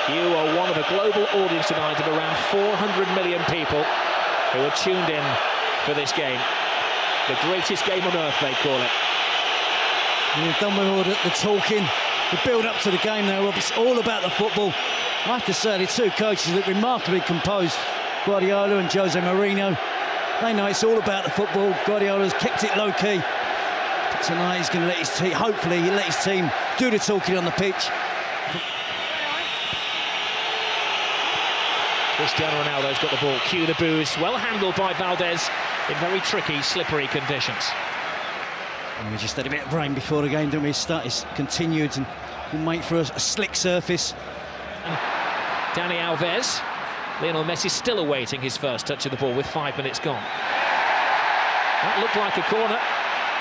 You are one of a global audience tonight of around 400 million people who are tuned in for this game. The greatest game on earth, they call it. You've done with all the talking, the build-up to the game now, Rob. It's all about the football. I have to say, the two coaches look remarkably composed, Guardiola and Jose Mourinho. They know it's all about the football. Guardiola's kept it low-key. But tonight he's going to let his team, hopefully, he'll let his team do the talking on the pitch. Cristiano Ronaldo's got the ball. Cue the boos. Well handled by Valdez in very tricky, slippery conditions. And we just had a bit of rain before the game, didn't we? It's continued and we'll make for a slick surface. And Dani Alves. Lionel Messi still awaiting his first touch of the ball with 5 minutes gone. That looked like a corner.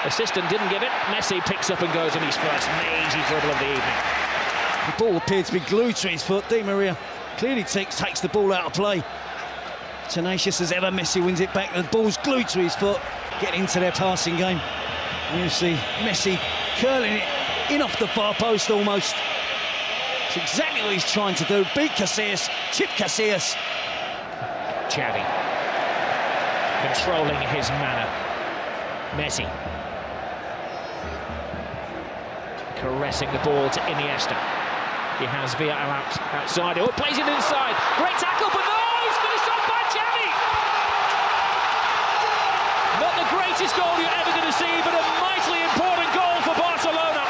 Assistant didn't give it. Messi picks up and goes on his first mazy dribble of the evening. The ball appeared to be glued to his foot. Di Maria clearly takes the ball out of play. Tenacious as ever, Messi wins it back. The ball's glued to his foot. Getting into their passing game. And you see Messi curling it in off the far post almost. It's exactly what he's trying to do. Beat Casillas, chip Casillas. Xavi controlling his manner. Messi caressing the ball to Iniesta. He has Villa outside. Oh, plays it inside. Great tackle, but no, he's finished off by Xavi. Not the greatest goal you're ever going to see, but a mightily important goal for Barcelona.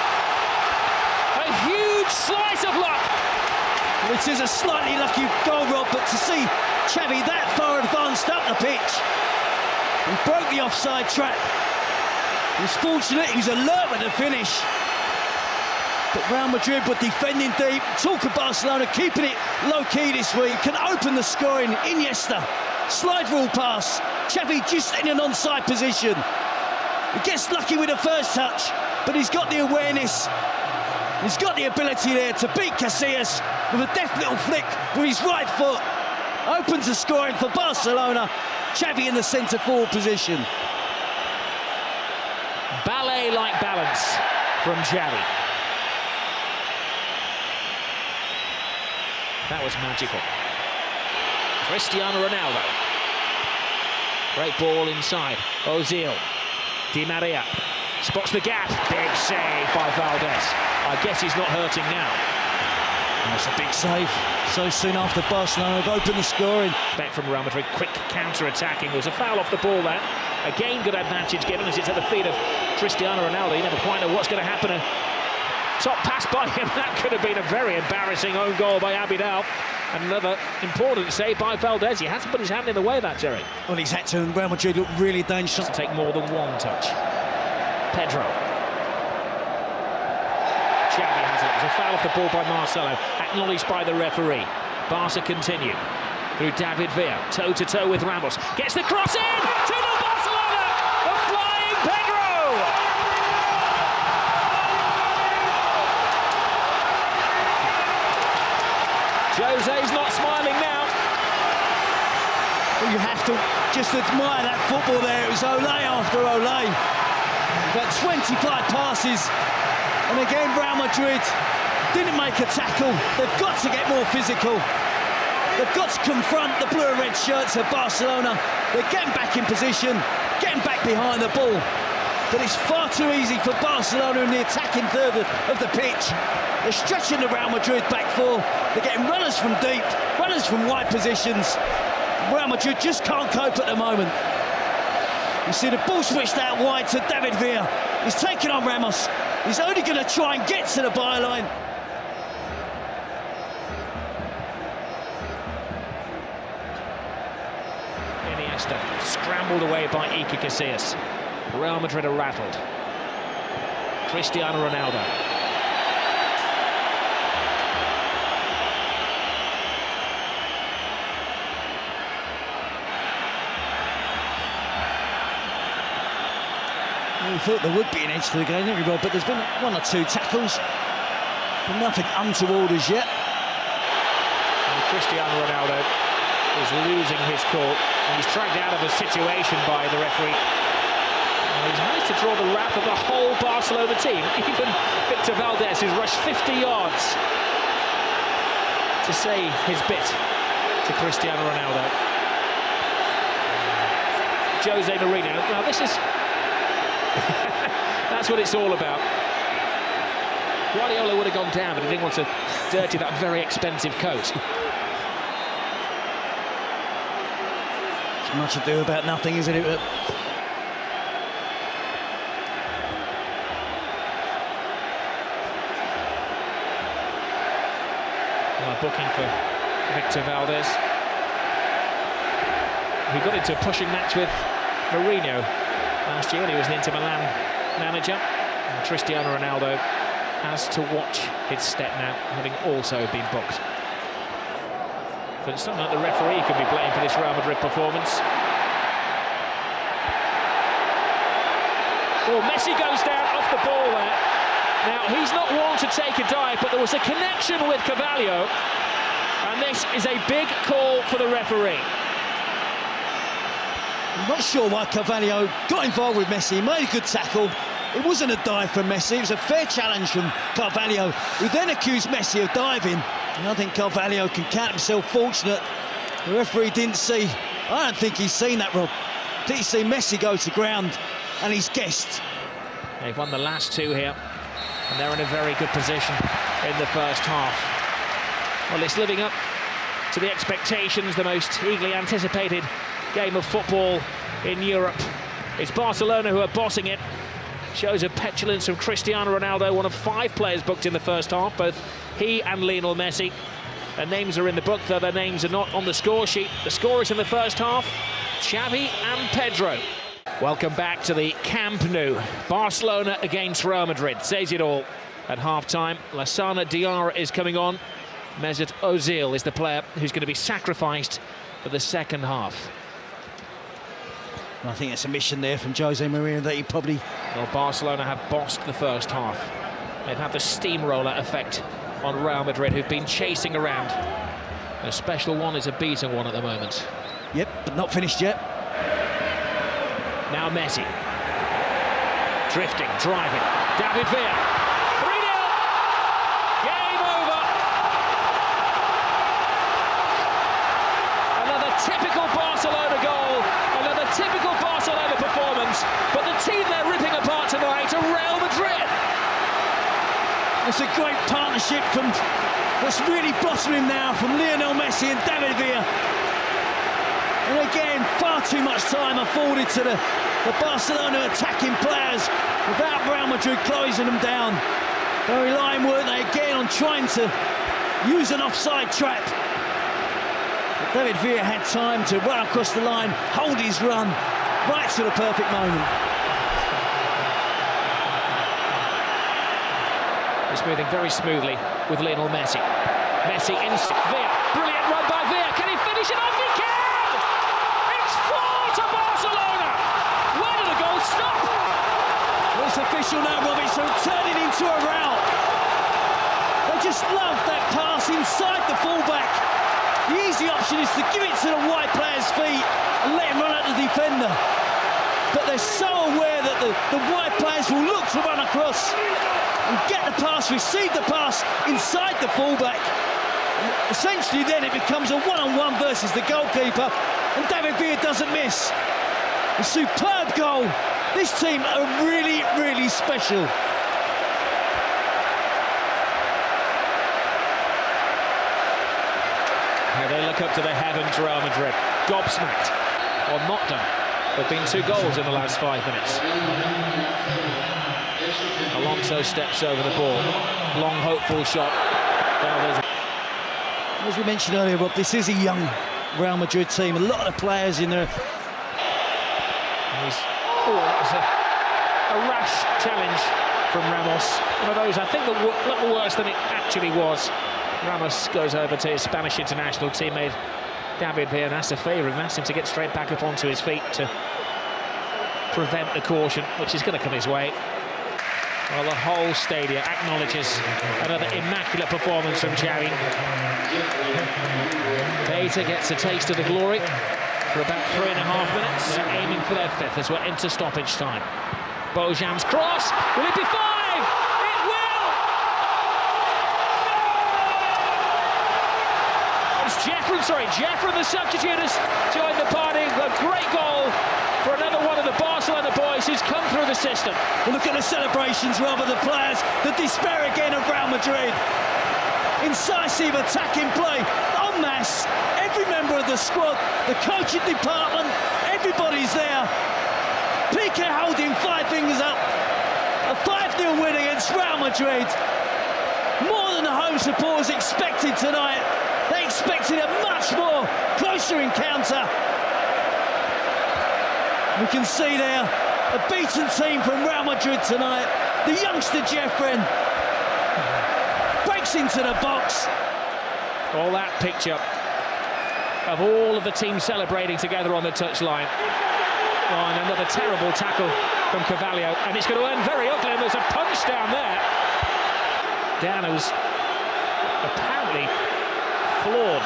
A huge slice of luck. It is a slightly lucky goal, Rob, but to see Xavi that far advanced up the pitch and broke the offside trap. He was fortunate, he was alert with the finish. But Real Madrid were defending deep. Talk of Barcelona keeping it low-key this week. Can open the scoring. Iniesta, slide rule pass. Xavi just in an onside position. He gets lucky with the first touch, but he's got the awareness. He's got the ability there to beat Casillas with a deft little flick with his right foot. Opens the scoring for Barcelona. Xavi in the centre-forward position. Ballet-like balance from Xavi. That was magical. Cristiano Ronaldo. Great ball inside. Ozil. Di Maria. Spots the gap. Big save by Valdez. I guess he's not hurting now. That's a big save. So soon after Barcelona have opened the scoring. Back from Real Madrid, quick counter-attacking. There was a foul off the ball there. Again, good advantage given as it's at the feet of Cristiano Ronaldo. You never quite know what's going to happen. Top pass by him. That could have been a very embarrassing own goal by Abidal. And another important save by Valdez. He had to put his hand in the way of that, Jerry. Well, he's had to, and Real Madrid look really dangerous. To take more than one touch. Pedro. Xavi has it. There's a foul off the ball by Marcelo. Acknowledged by the referee. Barca continue. Through David Villa. Toe-to-toe with Ramos. Gets the cross in! 2-0 Barcelona! A flying Pedro! Jose's not smiling now. Well, you have to just admire that football there. It was Olé after Olé. About 25 passes. And again, Real Madrid didn't make a tackle. They've got to get more physical. They've got to confront the blue and red shirts of Barcelona. They're getting back in position, getting back behind the ball. But it's far too easy for Barcelona in the attacking third of the pitch. They're stretching the Real Madrid back four. They're getting runners from deep, runners from wide positions. Real Madrid just can't cope at the moment. You see the ball switched out wide to David Villa. He's taking on Ramos. He's only going to try and get to the byline. Iniesta scrambled away by Iker Casillas. Real Madrid are rattled. Cristiano Ronaldo. We thought there would be an edge to the game, didn't we, Rob? But there's been one or two tackles, but nothing untoward as yet. And Cristiano Ronaldo is losing his cool. And he's dragged out of a situation by the referee. And he's managed to draw the wrath of the whole Barcelona team. Even Victor Valdez, who's rushed 50 yards to say his bit to Cristiano Ronaldo. Jose Mourinho. Now this is... that's what it's all about. Guardiola would have gone down, but he didn't want to dirty that very expensive coat. It's much ado about nothing, isn't it? Booking for Victor Valdez. He got into a pushing match with Mourinho last year when he was an Inter Milan manager. And Cristiano Ronaldo has to watch his step now, having also been booked. But it's not like the referee could be blamed for this Real Madrid performance. Oh, Messi goes down off the ball there. Now, he's not one to take a dive, but there was a connection with Carvalho, and this is a big call for the referee. I'm not sure why Carvalho got involved with Messi. He made a good tackle. It wasn't a dive from Messi, it was a fair challenge from Carvalho, who then accused Messi of diving. And I think Carvalho can count himself fortunate. The referee didn't see, I don't think he's seen that, Rob. Did he see Messi go to ground, and he's guessed. They've won the last two here, and they're in a very good position in the first half. Well, it's living up to the expectations, the most eagerly anticipated game of football in Europe. It's Barcelona who are bossing it. Shows of petulance from Cristiano Ronaldo, one of 5 players booked in the first half, both he and Lionel Messi. Their names are in the book, though their names are not on the score sheet. The scorers in the first half, Xavi and Pedro. Welcome back to the Camp Nou. Barcelona against Real Madrid. Says it all at half-time. Lassana Diarra is coming on. Mesut Ozil is the player who's going to be sacrificed for the second half. I think it's a mission there from Jose Mourinho that he probably... Well, Barcelona have bossed the first half. They've had the steamroller effect on Real Madrid, who've been chasing around. A special one is a beaten one at the moment. Yep, but not finished yet. Now Messi. Drifting, driving. David Villa. 3-0. Game over. Another typical Barcelona goal. Another typical Barcelona performance. But the team they're ripping apart tonight are Real Madrid. It's a great partnership from what's really blossoming now from Lionel Messi and David Villa. And again, far too much time afforded to the Barcelona attacking players without Real Madrid closing them down. They're relying, weren't they, again on trying to use an offside trap. But David Villa had time to run across the line, hold his run, right to the perfect moment. It's moving very smoothly with Lionel Messi. Messi in Villa. Brilliant run by Villa. Can he finish it off? He can! It's 4 to Barcelona! Where did the goal stop? Well, it's official now, Robbie, so turning into a rout. They just love that pass inside the fullback. The easy option is to give it to the wide player's feet and let him run at the defender. But they're so aware that the wide players will look to run across and get the pass, receive the pass inside the fullback. And essentially then it becomes a one-on-one versus the goalkeeper, and David Villa doesn't miss. A superb goal. This team are really, really special. Now they look up to the heavens, Real Madrid. Gobsmacked, or not done. There have been 2 goals in the last 5 minutes. Alonso steps over the ball. Long, hopeful shot. As we mentioned earlier, Rob, this is a young Real Madrid team. A lot of players in there. That was a rash challenge from Ramos. One of those, I think, that looked worse than it actually was. Ramos goes over to his Spanish international teammate David Villa and asks a favour and asks him to get straight back up onto his feet to prevent the caution, which is going to come his way. Well, the whole stadium acknowledges another immaculate performance from Xavi. Beta gets a taste of the glory for about 3.5 minutes, aiming for their 5th as we're into stoppage time. Bojan's cross, will it be 5? It will! Jeffrey, the substitute, has joined the party. A great goal for another one of the Barcelona boys who's come through the system. Well, look at the celebrations, rather, the players, the despair again of Real Madrid. Incisive attacking play, en masse, every member of the squad, the coaching department, everybody's there. Piqué holding 5 fingers up. A 5-0 win against Real Madrid. More than the home supporters expected tonight. They expected a much more closer encounter. We can see there a beaten team from Real Madrid tonight. The youngster Jeffrey breaks into the box. All that picture of all of the team celebrating together on the touchline. Oh, and another terrible tackle from Carvalho, and it's going to end very ugly, and there's a punch down there. Dan, who's apparently floored.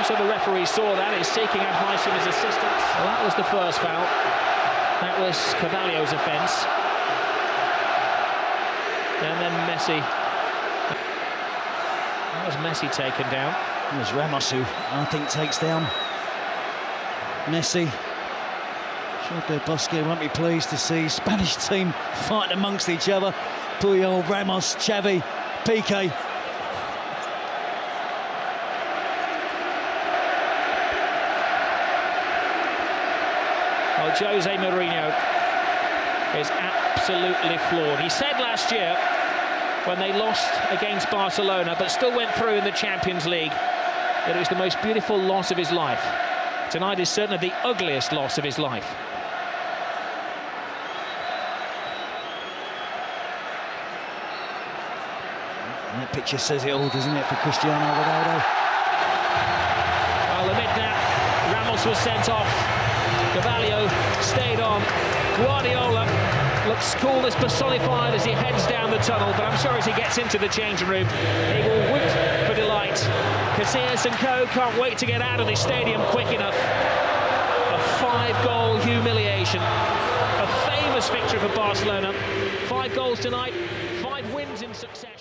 So the referee saw that, he's seeking advice from his assistants. Well, that was the first foul. That was Carvalho's offence. And then Messi. That was Messi taken down. It was Ramos who, I think, takes down Messi. Sure, Bosque won't be pleased to see Spanish team fighting amongst each other. Puyol, Ramos, Xavi, Piqué. Well, Jose Mourinho is absolutely flawed. He said last year, when they lost against Barcelona, but still went through in the Champions League, that it was the most beautiful loss of his life. Tonight is certainly the ugliest loss of his life. And that picture says it all, doesn't it, for Cristiano Ronaldo? I'll admit that Ramos was sent off. Carvalho stayed on. Guardiola looks coolness personified as he heads down the tunnel, but I'm sure as he gets into the changing room, he will whoop for delight. Casillas and co can't wait to get out of this stadium quick enough. A 5-goal humiliation. A famous victory for Barcelona. 5 goals tonight, 5 wins in succession.